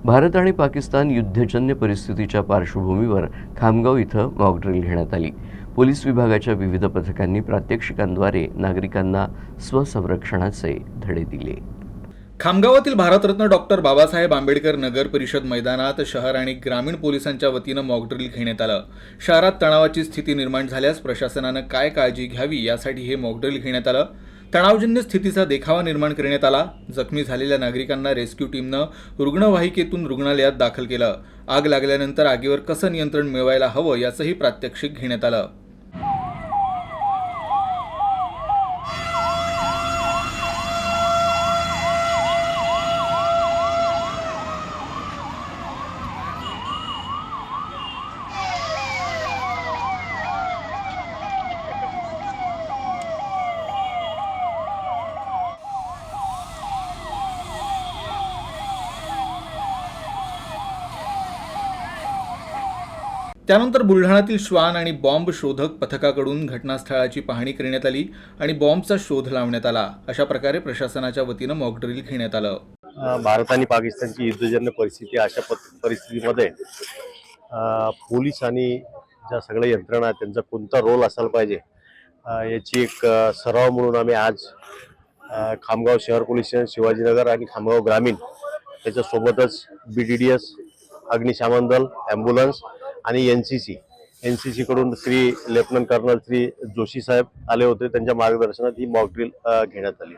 भारत आणि पाकिस्तान युद्धजन्य परिस्थितीच्या पार्श्वभूमीवर खामगाव इथं मॉक ड्रिल घेण्यात आली। पोलीस विभागाच्या विविध पथकांनी प्रात्यक्षिकांद्वारे नागरिकांना स्वसंरक्षणाचे धडे दिले। खामगावातील भारतरत्न डॉक्टर बाबासाहेब आंबेडकर नगर परिषद मैदानात शहर आणि ग्रामीण पोलिसांच्या वतीनं मॉक ड्रिल घेण्यात आलं। शहरात तणावाची स्थिती निर्माण झाल्यास प्रशासनानं काय काळजी घ्यावी यासाठी हे मॉक ड्रिल घेण्यात आलं। तणावजन्य स्थितीचा देखावा निर्माण करण्यात आला। जखमी झालेल्या नागरिकांना रेस्क्यू टीमनं रुग्णवाहिकेतून रुग्णालयात दाखल केलं। आग लागल्यानंतर आगीवर कसं नियंत्रण मिळवायला हवं याचंही प्रात्यक्षिक घेण्यात आलं। त्यानंतर बुलढाण्यातील श्वान आणि बॉम्ब शोधक पथकाकडून घटनास्थळाची पाहणी करण्यात आली आणि बॉम्बचा शोध लावण्यात आला। अशा प्रकारे प्रशासनाच्या वतीनं मॉक ड्रिल घेण्यात आलं। भारत आणि पाकिस्तानची युद्धजन्य परिस्थिती अशा परिस्थितीमध्ये पोलीस आणि ज्या सगळ्या यंत्रणा आहेत त्यांचा कोणता रोल असायला पाहिजे याची एक सराव म्हणून आम्ही आज खामगाव शहर पोलीस स्टेशन, शिवाजीनगर आणि खामगाव ग्रामीण त्याच्यासोबतच BTDS, अग्निशमन दल, ॲम्ब्युलन्स आणि NCC कडून श्री लेफ्टनंट कर्नल श्री जोशी साहेब आले होते। त्यांच्या मार्गदर्शनात ही मॉक ड्रिल घेण्यात आली।